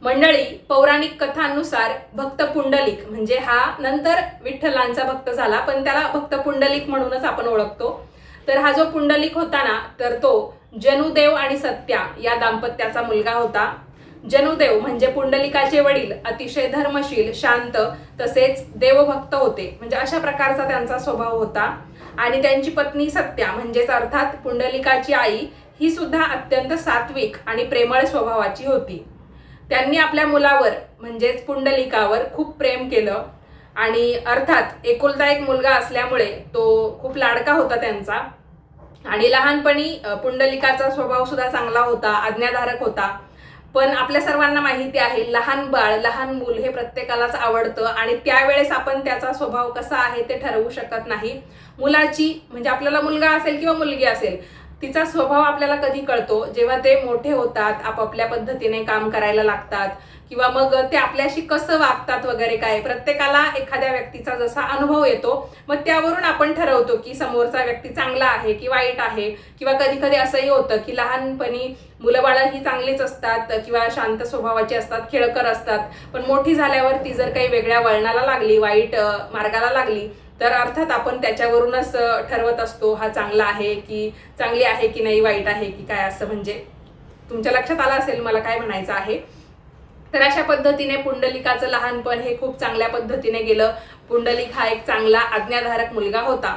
मंडळी, पौराणिक कथांनुसार भक्त पुंडलिक म्हणजे हा नंतर विठ्ठलांचा भक्त झाला, पण त्याला भक्त पुंडलिक म्हणूनच आपण ओळखतो. तर हा जो पुंडलिक होता ना, तर तो जनुदेव आणि सत्या या दाम्पत्याचा मुलगा होता. जनुदेव म्हणजे पुंडलिकाचे वडील अतिशय धर्मशील, शांत तसेच देवभक्त होते. म्हणजे अशा प्रकारचा त्यांचा स्वभाव होता. आणि त्यांची पत्नी सत्या म्हणजेच अर्थात पुंडलिकाची आई ही सुद्धा अत्यंत सात्विक आणि प्रेमळ स्वभावाची होती. त्यांनी आपल्या मुलावर म्हणजेच पुंडलिकावर खूप प्रेम केलं आणि अर्थात एकुलता एक मुलगा असल्यामुळे तो खूप लाडका होता त्यांचा. आणि लहानपणी पुंडलिकाचा स्वभाव सुद्धा चांगला होता, आज्ञाधारक होता. पण आपल्या सर्वांना माहिती आहे, लहान बाळ, लहान मूल हे प्रत्येकालाच आवडतं आणि त्यावेळेस आपण त्याचा स्वभाव कसा आहे ते ठरवू शकत नाही. मुलाची म्हणजे आपल्याला मुलगा असेल किंवा मुलगी असेल, तिचा स्वभाव आपल्याला कधी कळतो जेव्हा ते मोठे होतात, आपापल्या पद्धतीने काम करायला लागतात किंवा मग ते आपल्याशी कसं वागतात वगैरे. काय प्रत्येकाला एखाद्या व्यक्तीचा जसा अनुभव येतो, मग त्यावरून आपण ठरवतो की समोरचा व्यक्ती चांगला आहे की वाईट आहे. किंवा कधी कधी असंही होतं की लहानपणी मुलं बाळं ही चांगलीच असतात किंवा शांत स्वभावाची असतात, खेळकर असतात, पण मोठी झाल्यावर ती जर काही वेगळ्या वळणाला लागली, वाईट मार्गाला लागली, तर अर्थात आपण त्याच्यावरूनच ठरवत असतो हा चांगला आहे की चांगली आहे की नाही, वाईट आहे की काय, असं. म्हणजे तुमच्या लक्षात आलं असेल मला काय म्हणायचं आहे. तर अशा पद्धतीने पुंडलिकाचं लहानपण हे खूप चांगल्या पद्धतीने गेलं. पुंडलिक हा एक चांगला आज्ञाधारक मुलगा होता.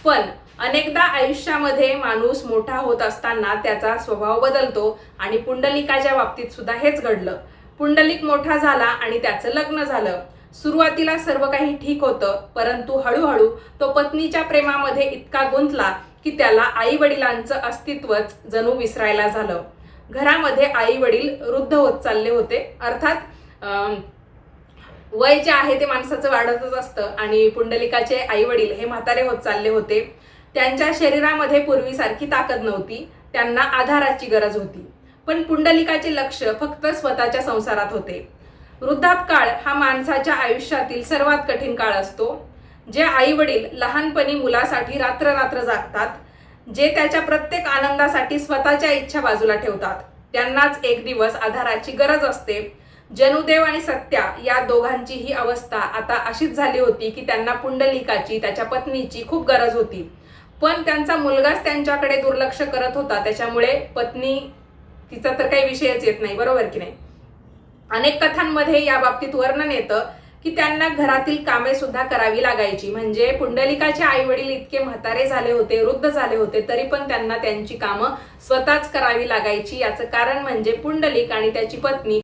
पण अनेकदा आयुष्यामध्ये माणूस मोठा होत असताना त्याचा स्वभाव बदलतो आणि पुंडलिकाच्या बाबतीत सुद्धा हेच घडलं. पुंडलिक मोठा झाला आणि त्याचं लग्न झालं. सुरुवातीला सर्व काही ठीक होतं, परंतु हळूहळू तो पत्नीच्या प्रेमामध्ये इतका गुंतला की त्याला आई वडिलांचं अस्तित्वच जणू विसरायला झालं. घरामध्ये आई वडील वृद्ध होत चालले होते. अर्थात वय जे आहे ते माणसाचं वाढतच असतं आणि पुंडलिकाचे आई वडील हे म्हातारे होत चालले होते. त्यांच्या शरीरामध्ये पूर्वीसारखी ताकद नव्हती, त्यांना आधाराची गरज होती. पण पुंडलिकाचे लक्ष फक्त स्वतःच्या संसारात होते. वृद्धापकाळ हा माणसाच्या आयुष्यातील सर्वात कठीण काळ असतो. जे आई वडील लहानपणी मुलासाठी रात्र रात्र जागतात, जे त्याच्या प्रत्येक आनंदासाठी स्वतःच्या इच्छा बाजूला ठेवतात, त्यांनाच एक दिवस आधाराची गरज असते. जनुदेव आणि सत्या या दोघांची ही अवस्था आता अशीच झाली होती की त्यांना पुंडलिकाची, त्याच्या पत्नीची खूप गरज होती. पण त्यांचा मुलगाच त्यांच्याकडे दुर्लक्ष करत होता, त्याच्यामुळे पत्नी तिचा तर काही विषयच येत नाही, बरोबर की नाही. अनेक कथांमध्ये या बाबतीत वर्णन येतं की त्यांना घरातील कामे सुद्धा करावी लागायची. म्हणजे पुंडलिकाचे आई वडील इतके म्हातारे झाले होते, वृद्ध झाले होते, तरी पण त्यांना त्यांची कामं स्वतःच करावी लागायची. याचं कारण म्हणजे पुंडलिक आणि त्याची पत्नी